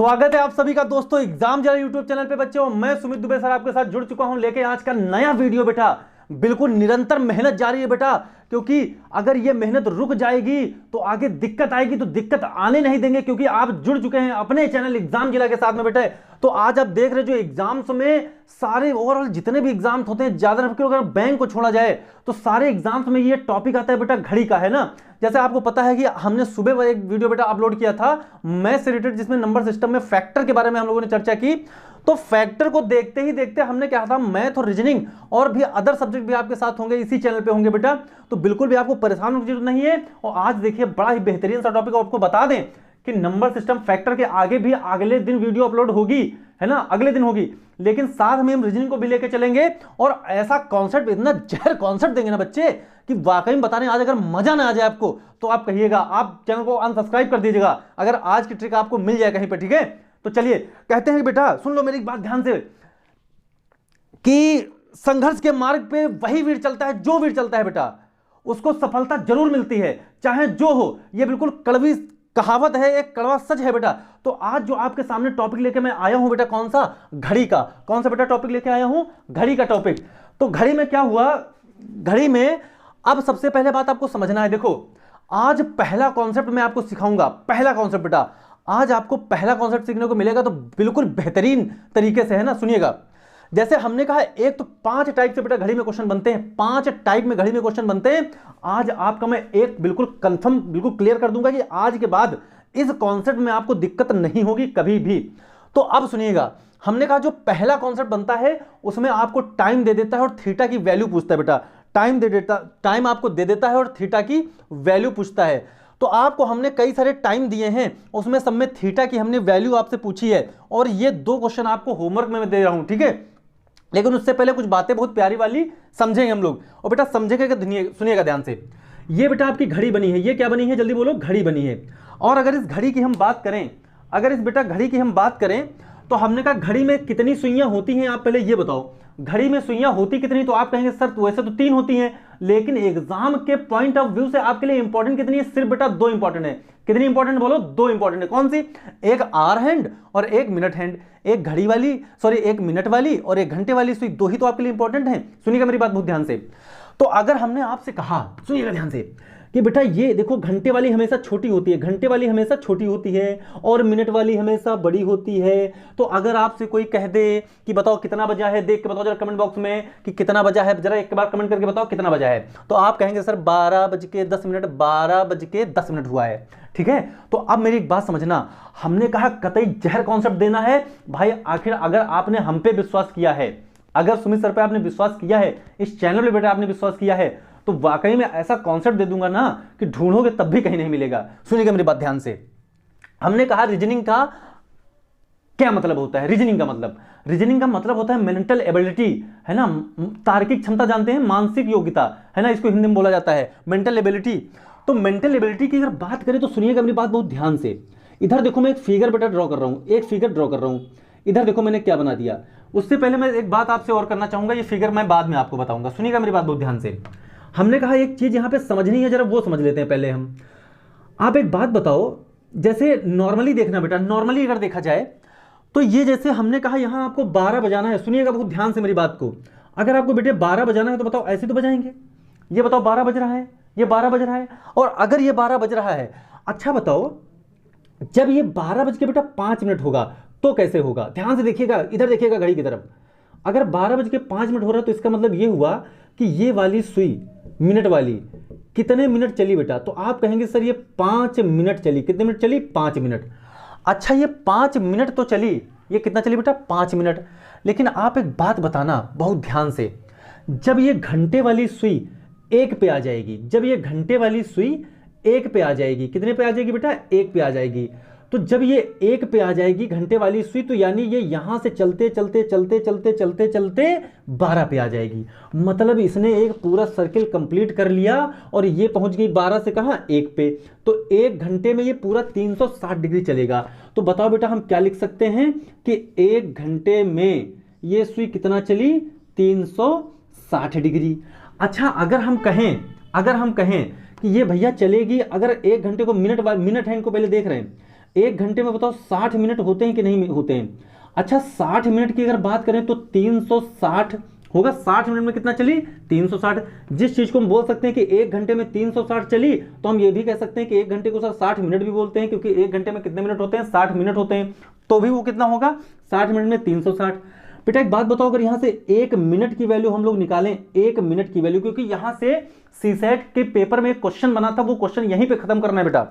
स्वागत है आप सभी का दोस्तों एग्जाम जरा यूट्यूब चैनल पे बच्चों। मैं सुमित दुबे सर आपके साथ जुड़ चुका हूं लेके आज का नया वीडियो बेटा। बिल्कुल निरंतर मेहनत जारी है बेटा, क्योंकि अगर ये मेहनत रुक जाएगी तो आगे दिक्कत आएगी, तो दिक्कत आने नहीं देंगे, क्योंकि आप जुड़ चुके हैं अपने चैनल एग्जाम जिला के साथ में बेटे। तो आज आप देख रहे जो एग्जाम्स में सारे ओवरऑल जितने भी एग्जाम्स होते हैं, ज्यादा अगर बैंक को छोड़ा जाए तो सारे एग्जाम्स में ये टॉपिक आता है बेटा, घड़ी का है ना। जैसे आपको पता है कि हमने सुबह एक वीडियो बेटा अपलोड किया था मैथ से रिलेटेड, जिसमें नंबर सिस्टम में फैक्टर के बारे में हम लोगों ने चर्चा की। तो फैक्टर को देखते ही देखते हमने क्या था, मैथ और रीजनिंग और भी अदर सब्जेक्ट भी आपके साथ होंगे, इसी चैनल पे होंगे बेटा। तो बिल्कुल भी आपको परेशान होने की जरूरत नहीं है। और आज देखिए बड़ा ही बेहतरीन सा टॉपिक, आपको बता दें कि नंबर सिस्टम फैक्टर के आगे भी अगले दिन वीडियो अपलोड होगी, है ना, अगले दिन होगी। लेकिन साथ में हम रीजनिंग को भी लेके चलेंगे और ऐसा कॉन्सेप्ट, इतना जहर कॉन्सेप्ट देंगे ना बच्चे कि वाकई में बताने आज अगर मजा ना आ जाए आपको तो आप कहिएगा, आप चैनल को अनसब्सक्राइब कर दीजिएगा अगर आज की ट्रिक आपको मिल जाए कहीं पर, ठीक है। तो चलिए कहते हैं बेटा, सुन लो मेरी बात ध्यान से, कि संघर्ष के मार्ग पे वही वीर चलता है जो वीर चलता है बेटा, उसको सफलता जरूर मिलती है चाहे जो हो। यह बिल्कुल कड़वी कहावत है, एक कड़वा सच है बेटा। तो आज जो आपके सामने टॉपिक लेके मैं आया हूं बेटा, कौन सा, घड़ी का। कौन सा बेटा टॉपिक लेके आया हूं, घड़ी का टॉपिक। तो घड़ी में क्या हुआ, घड़ी में अब सबसे पहले बात आपको समझना है। देखो आज पहला कॉन्सेप्ट मैं आपको सिखाऊंगा, पहला कॉन्सेप्ट बेटा, आज आपको पहला कॉन्सेप्ट सीखने को मिलेगा, तो बिल्कुल बेहतरीन तरीके से, है ना। सुनिएगा, जैसे हमने कहा एक तो 5 टाइप से बेटा घड़ी में क्वेश्चन बनते हैं, 5 टाइप में घड़ी में क्वेश्चन बनते हैं। आज आपका मैं एक बिल्कुल कंफर्म, बिल्कुल क्लियर कर दूंगा कि आज के बाद इस कॉन्सेप्ट में आपको दिक्कत नहीं होगी कभी भी। तो अब सुनिएगा, हमने कहा जो पहला कॉन्सेप्ट बनता है उसमें आपको टाइम दे देता है और थीटा की वैल्यू पूछता है बेटा। टाइम आपको दे देता है और थीटा की वैल्यू पूछता है। तो आपको हमने कई सारे टाइम दिए हैं, उसमें सब में थीटा की हमने वैल्यू आपसे पूछी है, और ये 2 क्वेश्चन आपको होमवर्क में मैं दे रहा हूं, ठीक है। लेकिन उससे पहले कुछ बातें बहुत प्यारी वाली समझेंगे हम लोग। और बेटा समझेंगे कि सुनिएगा ध्यान से, ये बेटा आपकी घड़ी बनी है, ये क्या बनी है, जल्दी बोलो, घड़ी बनी है। और अगर इस घड़ी की हम बात करें, अगर इस बेटा घड़ी की हम बात करें, तो हमने कहा घड़ी में कितनी सुइयां होती हैं, आप पहले ये बताओ घड़ी में सुइयां होती कितनी। तो आप कहेंगे सर तो वैसे तो 3 होती हैं, लेकिन एग्जाम के पॉइंट ऑफ व्यू से आपके लिए इंपॉर्टेंट कितनी है, सिर्फ बेटा 2 इंपॉर्टेंट है। कितनी इंपॉर्टेंट बोलो, 2 इंपॉर्टेंट है। कौन सी, एक आवर हैंड और एक मिनट हैंड। एक घड़ी वाली, सॉरी एक मिनट वाली और एक घंटे वाली सुई, 2 ही तो आपके लिए इंपॉर्टेंट है। सुनिएगा मेरी बात बहुत ध्यान से। तो अगर हमने आपसे कहा, सुनिएगा ध्यान से, कि बेटा ये देखो घंटे वाली हमेशा छोटी होती है, घंटे वाली हमेशा छोटी होती है, और मिनट वाली हमेशा बड़ी होती है। तो अगर आपसे कोई कह दे कि बताओ कितना बजा है, देख के बताओ जरा कमेंट बॉक्स में कि कितना बजा है, जरा एक बार कमेंट करके बताओ कितना बजा है। तो आप कहेंगे सर 12:10, 12:10 हुआ है, ठीक है। तो अब मेरी एक बात समझना, हमने कहा कतई जहर कॉन्सेप्ट देना है भाई। आखिर अगर आपने हम पे विश्वास किया है, अगर सुमित सर पे आपने विश्वास किया है, इस चैनल पे बेटा आपने विश्वास किया है, तो वाकई में ऐसा कॉन्सेप्ट दे दूंगा ना कि ढूंढोगे तब भी कहीं नहीं मिलेगा। सुनिएगा मेरी बात ध्यान से। हमने कहा रीजनिंग का क्या मतलब होता है, रीजनिंग का मतलब होता है मेंटल एबिलिटी, है ना, तार्किक क्षमता जानते हैं, मानसिक योग्यता, है ना, इसको हिंदी में बोला जाता है मेंटल एबिलिटी। तो मेंटल एबिलिटी की अगर बात करें तो सुनिएगा मेरी बात बहुत ध्यान से। इधर देखो मैं एक फिगर बेटा ड्रॉ कर रहा हूं, एक फिगर ड्रॉ कर रहा हूं। इधर देखो मैंने क्या बना दिया। उससे पहले मैं एक बात आपसे और करना चाहूंगा, ये फिगर मैं बाद में आपको बताऊंगा। सुनिएगा मेरी बात बहुत ध्यान से। हमने कहा एक चीज यहां पे समझनी है, जरा वो समझ लेते हैं पहले हम। आप एक बात बताओ, जैसे नॉर्मली देखना बेटा, नॉर्मली अगर देखा जाए तो ये जैसे हमने कहा यहां आपको 12 बजाना है। सुनिएगा बहुत ध्यान से मेरी बात को। अगर आपको बेटे 12 बजाना है तो बताओ ऐसे तो बजाएंगे, ये बताओ 12 बज रहा है, ये 12 बज रहा है। और अगर ये 12 बज रहा है, अच्छा बताओ जब ये 12 बज के बेटा 5 मिनट होगा तो कैसे होगा। ध्यान से देखिएगा, इधर देखिएगा घड़ी की तरफ। अगर 12 बज के 5 मिनट हो रहा है तो इसका मतलब ये हुआ कि ये वाली सुई मिनट वाली कितने मिनट चली बेटा। तो आप कहेंगे सर ये 5 मिनट चली। कितने मिनट चली, 5 मिनट। अच्छा ये 5 मिनट तो चली, ये कितना चली बेटा, 5 मिनट। लेकिन आप एक बात बताना बहुत ध्यान से, जब ये घंटे वाली सुई 1 पे आ जाएगी, जब ये घंटे वाली सुई 1 पे आ जाएगी, कितने पे आ जाएगी बेटा, 1 पे आ जाएगी। तो जब ये 1 पे आ जाएगी घंटे वाली सुई, तो यानी ये यहां से चलते चलते चलते चलते चलते चलते 12 पे आ जाएगी। मतलब इसने एक पूरा सर्किल कंप्लीट कर लिया और ये पहुंच गई 12 से कहां, 1 पे। तो 1 घंटे में ये पूरा 360 डिग्री चलेगा। तो बताओ बेटा हम क्या लिख सकते हैं कि 1 घंटे में ये सुई कितना चली, 360 डिग्री। अच्छा अगर हम कहें कि ये भैया चलेगी, अगर 1 घंटे को मिनट हैंड को पहले देख रहे हैं, 1 घंटे में बताओ 60 मिनट होते हैं कि नहीं होते हैं? अच्छा 60 मिनट की अगर बात करें तो 360 होगा। 60 मिनट में कितना चली? 360। जिस चीज को हम बोल सकते हैं कि 1 घंटे में 360 चली, तो हम ये भी कह सकते हैं कि 1 घंटे को सर 60 मिनट भी बोलते हैं, क्योंकि 1 घंटे में कितने मिनट होते हैं? 60 मिनट होते हैं। तो भी वो कितना होगा? 60 मिनट में 360। बेटा एक बात बताओ, अगर यहां से 1 मिनट की वैल्यू हम लोग निकालें, 1 मिनट की वैल्यू, क्योंकि यहां से सीसेट के पेपर में एक क्वेश्चन बना था, वो क्वेश्चन यहीं पे खत्म करना है बेटा।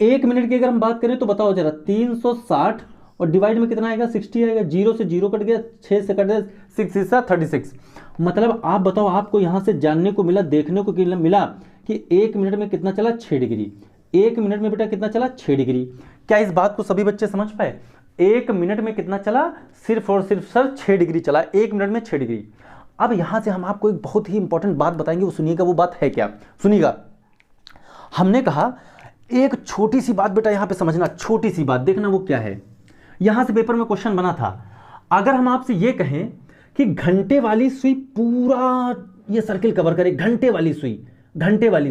1 मिनट की अगर हम बात करें तो बताओ जरा, 360 और डिवाइड में कितना आएगा? 60 आएगा। 0 से 0 कट गया, 6 से कट गया, 6 6 36। मतलब आप बताओ, आपको यहां से जानने को मिला, देखने को मिला कि 1 मिनट में कितना चला? 6 डिग्री। 1 मिनट में बेटा कितना चला? 6 डिग्री। क्या इस बात को सभी बच्चे समझ पाए? 1 मिनट में कितना चला? सिर्फ और सिर्फ सर 6 डिग्री चला। 1 मिनट में 6 डिग्री। अब यहां से हम आपको एक बहुत ही इंपॉर्टेंट बात बताएंगे, वो सुनिएगा। वो बात है क्या? सुनिएगा। हमने कहा एक छोटी सी बात बेटा यहां पे समझना, छोटी सी बात देखना वो क्या है। यहां से पेपर में क्वेश्चन बना था, अगर हम आपसे ये कहें कि घंटे वाली सुई पूरा ये सर्किल कवर करे, घंटे वाली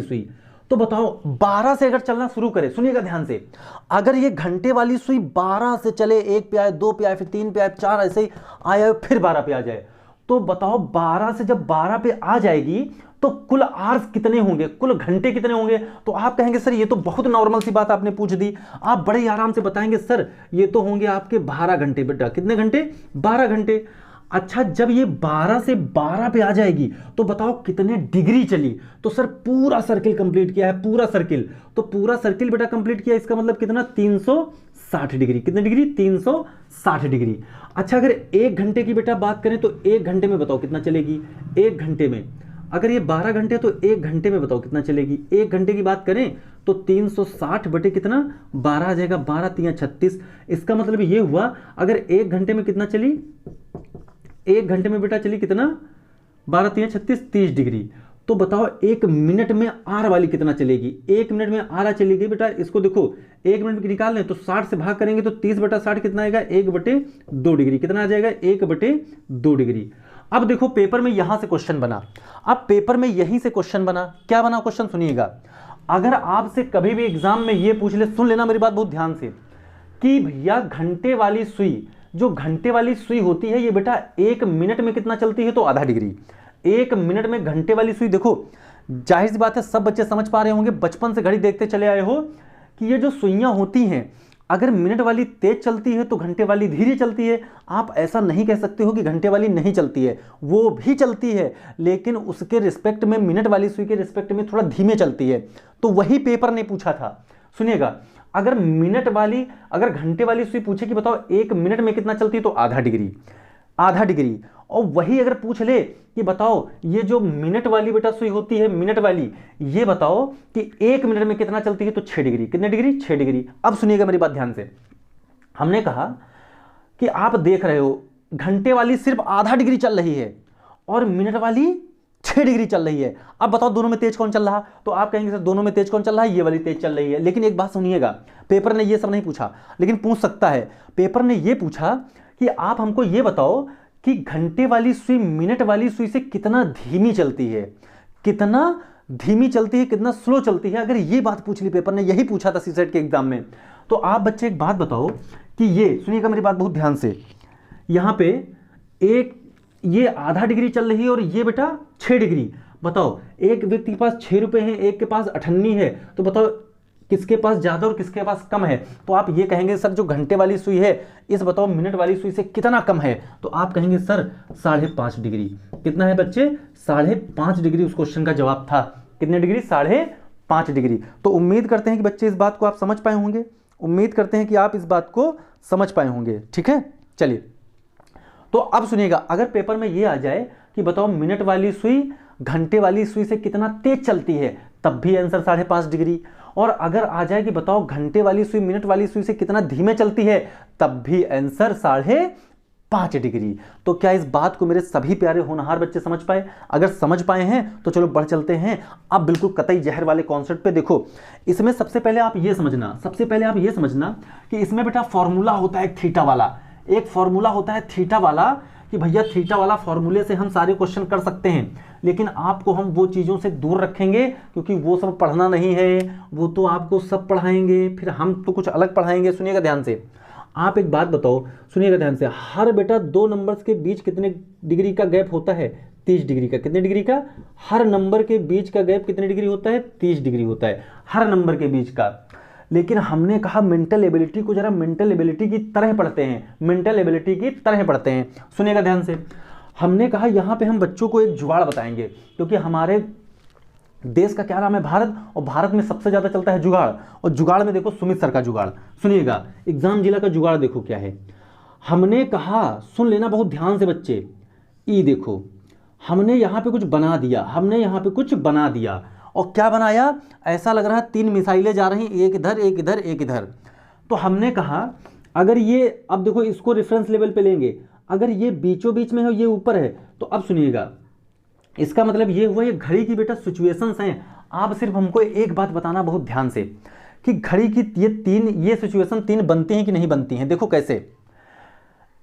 सुई, तो बताओ 12 से अगर चलना शुरू करे, सुनिएगा ध्यान से, अगर ये घंटे वाली सुई 12 से चले, 1 पे आए, 2 पे आए, फिर 3 पे आए, 4 ऐसे ही आए, फिर 12 पे आ जाए, तो बताओ 12 से जब 12 पे आ जाएगी तो कुल आवर्स कितने होंगे, कुल घंटे कितने होंगे? तो आप कहेंगे सर ये तो बहुत नॉर्मल सी बात आपने पूछ दी। आप बड़े आराम से बताएंगे सर ये तो होंगे आपके 12 घंटे। बेटा कितने घंटे? 12 घंटे। अच्छा जब ये 12 से 12 पे आ जाएगी तो बताओ कितने डिग्री चली? तो सर पूरा सर्किल कंप्लीट किया है, पूरा सर्किल। तो पूरा सर्किल बेटा कंप्लीट किया, इसका मतलब कितना? 360 डिग्री। कितने डिग्री? 360 डिग्री। अच्छा अगर 1 घंटे की बेटा बात करें तो 1 घंटे में बताओ कितना चलेगी? 1 घंटे में अगर ये 12 घंटे तो 1 घंटे में बताओ कितना चलेगी? 1 घंटे की बात करें तो 360 बटे कितना? 12 आ जाएगा। 12 3 36। इसका मतलब ये हुआ अगर 1 घंटे में कितना चली? 1 घंटे में बेटा चली कितना? 12 3 36, 30 डिग्री। तो बताओ 1 मिनट में आर वाली कितना चलेगी? 1 मिनट में आर चलेगी बेटा, इसको देखो 1 मिनट में निकाल लें तो 60 से भाग करेंगे तो 30 बटा 60 कितना आएगा? 1 बटे 2 डिग्री। कितना आ जाएगा? 1 बटे 2 डिग्री। अब देखो पेपर में यहां से क्वेश्चन बना, अब पेपर में यहीं से क्वेश्चन बना। क्या बना क्वेश्चन? सुनिएगा। अगर आपसे कभी भी एग्जाम में ये पूछ ले, सुन लेना मेरी बात बहुत ध्यान से, कि भैया घंटे वाली सुई, जो घंटे वाली सुई होती है ये बेटा 1 मिनट में कितना चलती है? तो आधा डिग्री। 1 मिनट में घंटे वाली सुई, देखो जाहिर सी बात है सब बच्चे समझ पा रहे होंगे, बचपन से घड़ी देखते चले आए हो कि ये जो सुइयां होती हैं, अगर मिनट वाली तेज चलती है तो घंटे वाली धीरे चलती है। आप ऐसा नहीं कह सकते हो कि घंटे वाली नहीं चलती है, वो भी चलती है, लेकिन उसके रिस्पेक्ट में, मिनट वाली सुई के रिस्पेक्ट में थोड़ा धीमे चलती है। तो वही पेपर ने पूछा था। सुनिएगा, अगर मिनट वाली, अगर घंटे वाली सुई पूछे कि बताओ 1 मिनट में कितना चलती है? तो आधा डिग्री। आधा डिग्री। और वही अगर पूछ ले कि बताओ ये जो मिनट वाली बेटा सुई होती है, मिनट वाली, ये बताओ कि 1 मिनट में कितना चलती है? तो 6 डिग्री। कितने डिग्री? 6 डिग्री। अब सुनिएगा मेरी बात ध्यान से। हमने कहा कि आप देख रहे हो घंटे वाली सिर्फ आधा डिग्री चल रही है और मिनट वाली 6 डिग्री चल रही है। अब बताओ दोनों में तेज कौन चल रहा? तो आप कहेंगे सर दोनों में तेज कौन चल रहा है? ये वाली तेज चल रही है। लेकिन एक बात सुनिएगा, पेपर ने ये सब नहीं पूछा, लेकिन पूछ सकता है। पेपर ने ये पूछा कि आप हमको ये बताओ कि घंटे वाली सुई मिनट वाली सुई से कितना धीमी चलती है, कितना धीमी चलती है, कितना स्लो चलती है। अगर ये बात पूछ ली, पेपर ने यही पूछा था सीसेट के एग्जाम में, तो आप बच्चे एक बात बताओ कि ये, सुनिएगा मेरी बात बहुत ध्यान से, यहां पे एक ये आधा डिग्री चल रही है और ये बेटा 6 डिग्री। बताओ एक व्यक्ति के पास 6 रुपए हैं, एक के पास 98 है, तो बताओ किसके पास ज्यादा और किसके पास कम है? तो आप ये कहेंगे सर जो घंटे वाली सुई है इस बताओ मिनट वाली सुई से कितना कम है? तो आप कहेंगे सर 5.5 डिग्री। कितना है बच्चे? 5.5 डिग्री उस क्वेश्चन का जवाब था। कितने डिग्री? 5.5 डिग्री। तो उम्मीद करते हैं कि बच्चे इस बात को आप समझ पाए होंगे, उम्मीद करते हैं कि आप इस बात को समझ पाए होंगे। ठीक है, चलिए तो अब सुनिएगा, अगर पेपर में ये आ जाए कि बताओ मिनट वाली सुई घंटे वाली सुई से कितना तेज चलती है, तब भी आंसर 5.5 डिग्री। और अगर आ जाए कि बताओ घंटे वाली सुई मिनट वाली सुई से कितना धीमे चलती है, तब भी आंसर 5.5 डिग्री। तो क्या इस बात को मेरे सभी प्यारे होनहार बच्चे समझ पाए? अगर समझ पाए हैं तो चलो बढ़ चलते हैं अब बिल्कुल कतई जहर वाले कॉन्सेप्ट पे। देखो इसमें सबसे पहले आप ये समझना, कि इसमें बेटा फॉर्मूला होता है एक थीटा वाला, एक फॉर्मूला होता है थीटा वाला, कि भैया थीटा वाला फॉर्मूले से हम सारे क्वेश्चन कर सकते हैं, लेकिन आपको हम वो चीज़ों से दूर रखेंगे क्योंकि वो सब पढ़ना नहीं है, वो तो आपको सब पढ़ाएंगे, फिर हम तो कुछ अलग पढ़ाएंगे। सुनिएगा ध्यान से, आप एक बात बताओ, सुनिएगा ध्यान से, हर बेटा दो नंबर्स के बीच कितने डिग्री का गैप होता है? 30 डिग्री का। कितने डिग्री का? हर नंबर के बीच का गैप कितने डिग्री होता है? 30 डिग्री होता है हर नंबर के बीच का। लेकिन हमने कहा मेंटल एबिलिटी को जरा मेंटल एबिलिटी की तरह पढ़ते हैं, मेंटल एबिलिटी की तरह पढ़ते हैं। सुनिएगा ध्यान से, हमने कहा यहाँ पे हम बच्चों को एक जुगाड़ बताएंगे, क्योंकि हमारे देश का क्या नाम है? भारत, और भारत में सबसे ज़्यादा चलता है जुगाड़, और जुगाड़ में देखो सुमित सर का जुगाड़। सुनिएगा, एग्जाम जिला का जुगाड़ देखो क्या है। हमने कहा, सुन लेना बहुत ध्यान से बच्चे, ई देखो, हमने यहाँ पे कुछ बना दिया, हमने यहाँ पे कुछ बना दिया, और क्या बनाया? ऐसा लग रहा है 3 मिसाइलें जा रही, एक इधर एक इधर एक इधर। तो हमने कहा अगर ये, अब देखो इसको रेफरेंस लेवल पे लेंगे, अगर ये बीचों बीच में है, ये ऊपर है, तो अब सुनिएगा, इसका मतलब ये हुआ ये घड़ी की बेटा सिचुएशंस हैं। आप सिर्फ हमको एक बात बताना बहुत ध्यान से कि घड़ी की ये सिचुएशन 3 बनती हैं कि नहीं बनती हैं। देखो कैसे,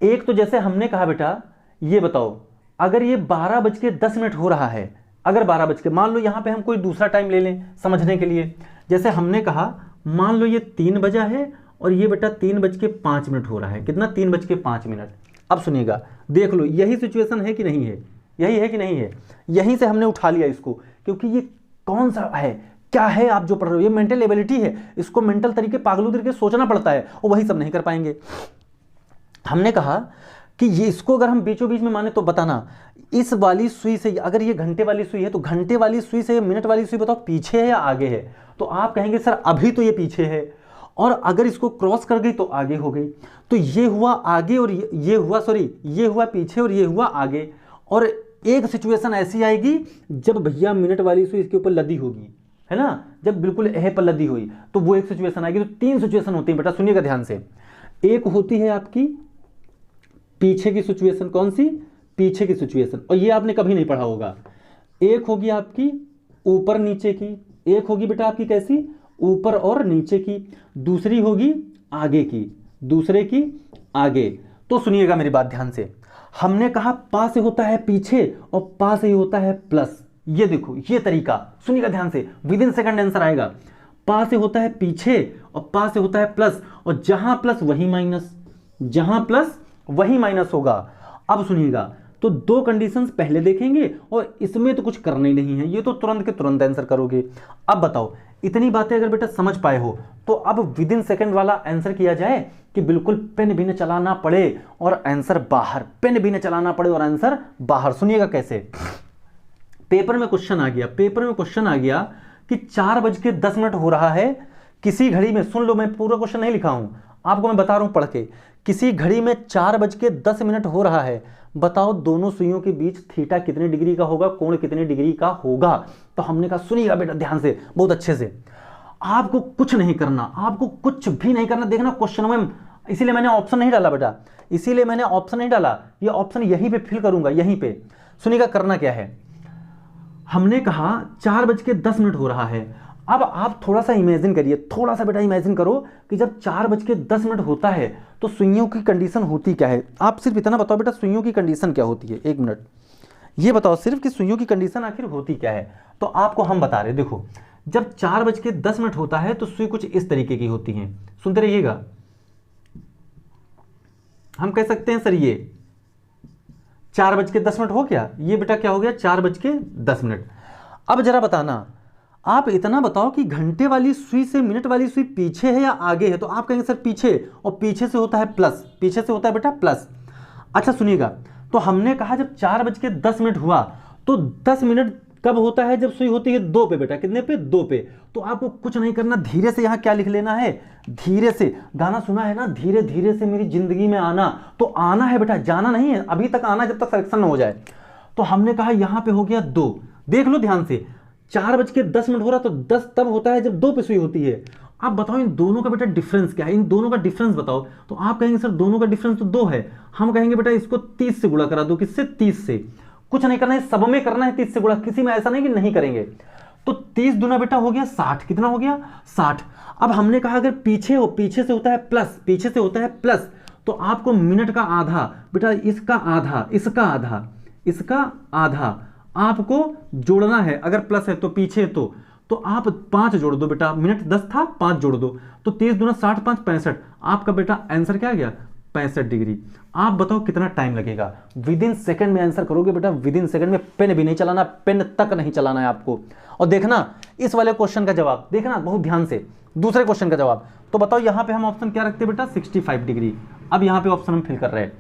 एक तो जैसे हमने कहा बेटा, ये बताओ अगर ये 12:10 हो रहा है, अगर 12 मान लो यहाँ पे हम कोई दूसरा टाइम ले लें समझने के लिए, जैसे हमने कहा मान लो ये 3 बजा है और ये बेटा 3:05 हो रहा है। कितना? 3:05। अब सुनिएगा, देख लो यही सिचुएशन है कि नहीं है? यही है कि नहीं है? यहीं से हमने उठा लिया इसको, क्योंकि ये कौन सा है, क्या है आप जो पढ़ रहे हो, ये मेंटल एबिलिटी है, इसको मेंटल तरीके पागलू तरीके सोचना पड़ता है, और वही सब नहीं कर पाएंगे। हमने कहा कि ये इसको अगर हम बीचों बीच में माने तो बताना, इस वाली सुई से, अगर ये घंटे वाली सुई है तो घंटे वाली सुई से मिनट वाली सुई बताओ पीछे है या आगे है? तो आप कहेंगे सर अभी तो ये पीछे है, और अगर इसको क्रॉस कर गई तो आगे हो गई। तो ये हुआ आगे और ये हुआ, सॉरी, ये हुआ पीछे और ये हुआ आगे। और एक सिचुएशन ऐसी आएगी जब भैया मिनट वाली सुई इसके ऊपर लदी होगी, है ना, जब बिल्कुल एह पर लदी हुई, तो वो एक सिचुएशन आएगी। तो 3 सिचुएशन होती है बेटा, सुनिएगा ध्यान से। एक होती है आपकी पीछे की सिचुएशन, कौन सी? पीछे की सिचुएशन, और ये आपने कभी नहीं पढ़ा होगा। एक होगी आपकी ऊपर नीचे की, एक होगी बेटा आपकी कैसी? ऊपर और नीचे की, दूसरी होगी आगे की, दूसरे की आगे। तो सुनिएगा मेरी बात ध्यान से, हमने कहा पा से होता है पीछे और पा से ही होता है प्लस। ये देखो ये तरीका, सुनिएगा ध्यान से, विद इन सेकंड आंसर आएगा। पा से होता है पीछे और पा से होता है प्लस, और जहां प्लस वही माइनस, जहां प्लस वही माइनस होगा। अब सुनिएगा, तो 2 कंडीशंस पहले देखेंगे और इसमें तो कुछ करना ही नहीं है, ये तो तुरंत के तुरंत आंसर करोगे। अब बताओ, इतनी बातें अगर बेटा समझ पाए हो तो अब विद इन सेकंड वाला आंसर किया जाए कि बिल्कुल पेन भी न चलाना पड़े और आंसर बाहर, पेन भी न चलाना पड़े और आंसर बाहर। सुनिएगा कैसे, पेपर में क्वेश्चन आ गया, पेपर में क्वेश्चन आ गया कि 4:10 हो रहा है किसी घड़ी में, सुन लो मैं पूरा क्वेश्चन नहीं लिखा हूं, आपको मैं बता रहा हूं पढ़ के, किसी घड़ी में 4:10 हो रहा है, बताओ दोनों सुइयों के बीच थीटा कितने डिग्री का होगा, कोण कितने डिग्री का होगा। तो हमने कहा सुनिएगा बेटा ध्यान से, बहुत अच्छे से, आपको कुछ नहीं करना, आपको कुछ भी नहीं करना, देखना क्वेश्चन में, इसीलिए मैंने ऑप्शन नहीं डाला बेटा, इसीलिए मैंने ऑप्शन नहीं डाला, ये ऑप्शन यहीं पे फिल करूंगा, यहीं पे। सुनिएगा करना क्या है, हमने कहा 4:10 हो रहा है। अब आप थोड़ा सा इमेजिन करिए, थोड़ा सा बेटा इमेजिन करो कि जब 4:10 होता है तो सुइयों की कंडीशन होती क्या है। आप सिर्फ इतना बताओ बेटा सुइयों की कंडीशन क्या होती है, 1 मिनट, ये बताओ सिर्फ कि सुइयों की कंडीशन आखिर होती क्या है। तो आपको हम बता रहे, देखो जब 4:10 होता है तो सुई कुछ इस तरीके की होती है, सुनते रहिएगा। हम कह सकते हैं सर ये 4:10 हो गया, ये बेटा क्या हो गया 4:10। अब जरा बताना, आप इतना बताओ कि घंटे वाली सुई से मिनट वाली सुई पीछे है या आगे है। तो आप कहेंगे सर पीछे, और पीछे से होता है प्लस, पीछे से होता है बेटा प्लस। अच्छा सुनिएगा, तो हमने कहा जब 4:10 हुआ तो 10 मिनट कब होता है, जब सुई होती है 2 पे बेटा, कितने पे, 2 पे। तो आपको कुछ नहीं करना, धीरे से यहाँ क्या लिख लेना है, धीरे से, गाना सुना है ना, धीरे धीरे से मेरी जिंदगी में आना, तो आना है बेटा, जाना नहीं है, अभी तक आना जब तक सिलेक्शन न हो जाए। तो हमने कहा यहाँ पे हो गया 2, देख लो ध्यान से, 4:10 हो रहा तो 10 तब होता है जब 2 पे सुई होती है। आप बताओ इन दोनों का बेटा डिफरेंस क्या है, इन दोनों का डिफरेंस बताओ। तो आप कहेंगे सर दोनों का डिफरेंस तो 2 है, हम कहेंगे बेटा इसको 30 से गुणा करा दो, किससे, 30 से। कुछ नहीं करना है, सब में करना है 30 से गुणा, किसी में ऐसा नहीं कि नहीं करेंगे। तो 30 दूना बेटा हो गया 60, कितना हो गया 60। अब हमने कहा अगर पीछे हो, पीछे से होता है प्लस, पीछे से होता है प्लस, तो आपको मिनट का आधा बेटा, इसका आधा, इसका आधा, इसका आधा आपको जोड़ना है। अगर प्लस है तो पीछे तो आप 5 जोड़ दो बेटा, मिनट 10 था, 5 जोड़ दो तो 30 दूना 60, 5 65। आपका बेटा आंसर क्या आ गया? 65 डिग्री। आप बताओ कितना टाइम लगेगा? विद इन सेकंड में आंसर करोगे बेटा, विद इन सेकंड में। पेन भी नहीं चलाना, पेन तक नहीं चलाना है आपको। और देखना इस वाले क्वेश्चन का जवाब, देखना बहुत ध्यान से, दूसरे क्वेश्चन का जवाब। तो बताओ यहां पे हम ऑप्शन क्या रखते हैं बेटा? 65 डिग्री। अब यहां पे ऑप्शन हम फिल कर रहे हैं।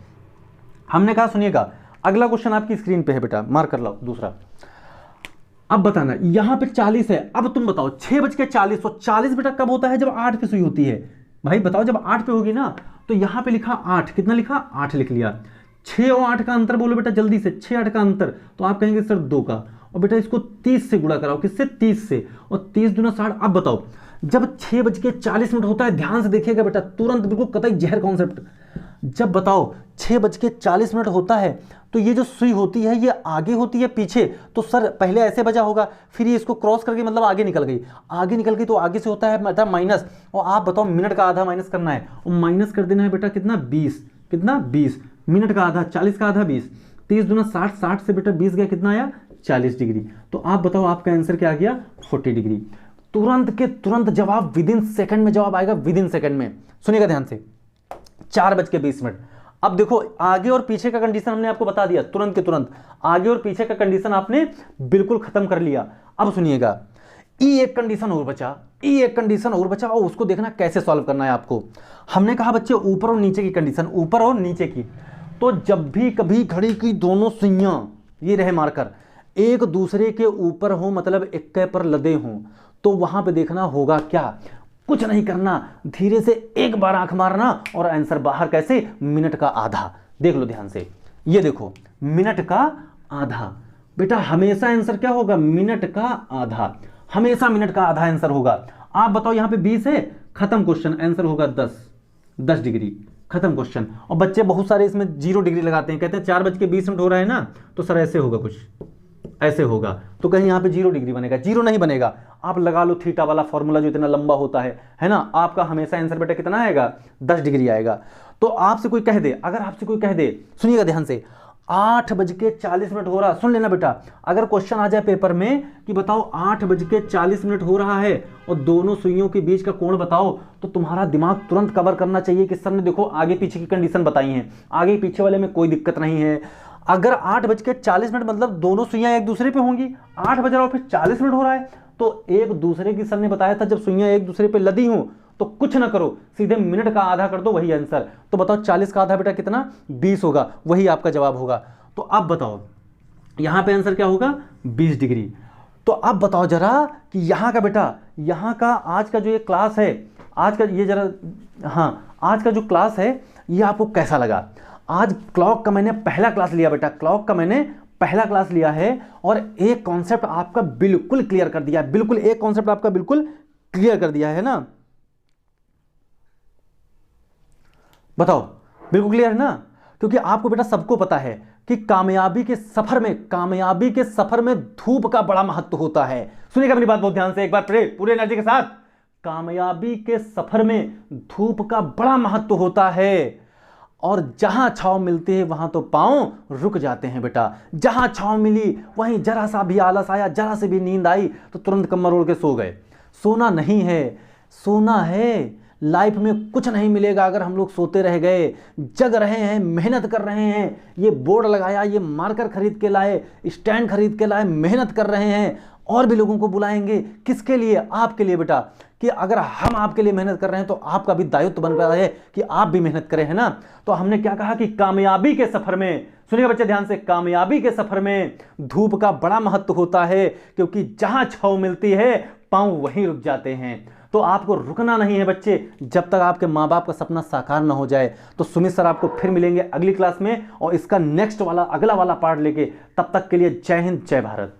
हमने कहा सुनिएगा, अगला क्वेश्चन आपकी स्क्रीन पे है बेटा, मार्क कर लो दूसरा। अब बताना यहां पे 40 है। अब तुम बताओ 6:40, और 40 बेटा कब होता है? जब 8 पे सुई होती है। भाई बताओ जब 8 पे होगी ना, तो यहां पे लिखा 8, कितना लिखा? 8 लिख लिया। 6 और 8 का अंतर बोलो बेटा जल्दी से, 6 8 का अंतर, तो आप कहेंगे सर 2 का। और बेटा इसको 30 से गुणा कराओ, किससे? 30 से, और 30 दूना 60। अब बताओ जब 6:40 होता है, ध्यान से देखिएगा बेटा, तुरंत बिल्कुल कतई जहर कॉन्सेप्ट। जब बताओ 6:40 होता है, तो ये जो सुई होती है ये आगे होती है पीछे? तो सर पहले ऐसे बजा होगा, फिर ये इसको क्रॉस करके मतलब आगे निकल गई, आगे निकल गई तो आगे से होता है मतलब माइनस। और आप बताओ मिनट का आधा माइनस करना है, और माइनस कर देना है बेटा कितना? 20। कितना? 20। मिनट का आधा, 40 का आधा 20, 30 दूना 60, 60 से बेटा 20 गया, कितना आया? 40 डिग्री। तो आप बताओ आपका आंसर क्या आ गया? 40 डिग्री। तुरंत के तुरंत जवाब, विद इन सेकंड में जवाब आएगा, विद इन सेकंड में। सुनिएगा ध्यान से, 4:20। अब देखो आगे और पीछे का कंडीशन हमने आपको बता दिया, तुरंत के तुरंत आगे और पीछे का कंडीशन आपने बिल्कुल खत्म कर लिया। अब सुनिएगा, एक कंडीशन और बचा, एक कंडीशन और बचा, और उसको देखना कैसे सॉल्व करना है आपको। हमने कहा बच्चे ऊपर और नीचे की कंडीशन, ऊपर और नीचे की। तो जब भी कभी घड़ी की दोनों सुइयां, ये रहे मार्कर, एक दूसरे के ऊपर हो, मतलब इक्के पर लदे हों, तो वहां पे देखना होगा क्या? कुछ नहीं करना, धीरे से एक बार आंख मारना और आंसर बाहर। कैसे? मिनट का आधा। देख लो ध्यान से, ये देखो मिनट का आधा। बेटा हमेशा आंसर क्या होगा? मिनट का आधा, हमेशा मिनट का आधा आंसर होगा। आप बताओ यहां पे 20 है, खत्म क्वेश्चन, आंसर होगा 10 डिग्री, खत्म क्वेश्चन। और बच्चे बहुत सारे इसमें 0 डिग्री लगाते हैं, कहते हैं 4:20 हो रहा है ना, तो सर ऐसे होगा, कुछ ऐसे होगा, तो कहीं यहाँ पे 0 डिग्री बनेगा? 0 नहीं बनेगा। आप लगा लो थीटा वाला फॉर्मूला जो इतना लंबा होता है ना, आपका हमेशा आंसर बेटा कितना आएगा? 10 डिग्री आएगा। तो आपसे कोई कह दे, अगर आपसे कोई कह दे, सुनिएगा ध्यान से, 8:40 हो रहा, सुन लेना बेटा, अगर क्वेश्चन आ जाए पेपर में कि बताओ 8:40 हो रहा है और दोनों सुइयों के बीच का कोण बताओ, तो तुम्हारा दिमाग तुरंत कवर करना चाहिए कि सर ने देखो आगे पीछे की कंडीशन बताई है, आगे पीछे वाले में कोई दिक्कत नहीं है। अगर 8:40 मतलब दोनों सुइयां एक दूसरे पे होंगी, 8 बज रहा और फिर 40 मिनट हो रहा है, तो एक दूसरे की, सर ने बताया था जब सुइयां एक दूसरे पे लदी हों तो कुछ ना करो, सीधे मिनट का आधा कर दो, वही आंसर। तो बताओ 40 का आधा बेटा कितना? 20 होगा, वही आपका जवाब होगा। तो अब बताओ यहां पे आंसर क्या होगा? 20 डिग्री। तो अब बताओ जरा कि यहां का बेटा, यहां का आज का जो ये क्लास है, आज का ये जरा, हाँ आज का जो क्लास है ये आपको कैसा लगा? आज क्लॉक का मैंने पहला क्लास लिया बेटा, क्लॉक का मैंने पहला क्लास लिया है और एक कॉन्सेप्ट आपका बिल्कुल क्लियर कर दिया है, बिल्कुल एक कॉन्सेप्ट आपका बिल्कुल क्लियर कर दिया है ना? बताओ बिल्कुल क्लियर है ना? क्योंकि आपको बेटा सबको पता है कि कामयाबी के सफर में धूप का बड़ा महत्व होता है। सुनिएगा मेरी बात बहुत ध्यान से एक बार, पूरे एनर्जी के साथ। कामयाबी के सफर में धूप का बड़ा महत्व होता है, और जहां छांव मिलती है वहां तो पांव रुक जाते हैं बेटा। जहां छांव मिली वहीं जरा सा भी आलस आया, जरा से भी नींद आई तो तुरंत कमर ओढ़ के सो गए। सोना नहीं है, सोना है। लाइफ में कुछ नहीं मिलेगा अगर हम लोग सोते रह गए। जग रहे हैं, मेहनत कर रहे हैं, ये बोर्ड लगाया, ये मार्कर खरीद के लाए, स्टैंड खरीद के लाए, मेहनत कर रहे हैं, और भी लोगों को बुलाएंगे। किसके लिए? आपके लिए बेटा, कि अगर हम आपके लिए मेहनत कर रहे हैं तो आपका भी दायित्व बन रहा है कि आप भी मेहनत करें, है ना? तो हमने क्या कहा कि कामयाबी के सफर में, सुनिएगा बच्चे ध्यान से, कामयाबी के सफर में धूप का बड़ा महत्व होता है, क्योंकि जहां छांव मिलती है पांव वहीं रुक जाते हैं। तो आपको रुकना नहीं है बच्चे, जब तक आपके माँ बाप का सपना साकार ना हो जाए। तो सुमित सर आपको फिर मिलेंगे अगली क्लास में, और इसका नेक्स्ट वाला, अगला वाला पार्ट लेके। तब तक के लिए जय हिंद, जय भारत।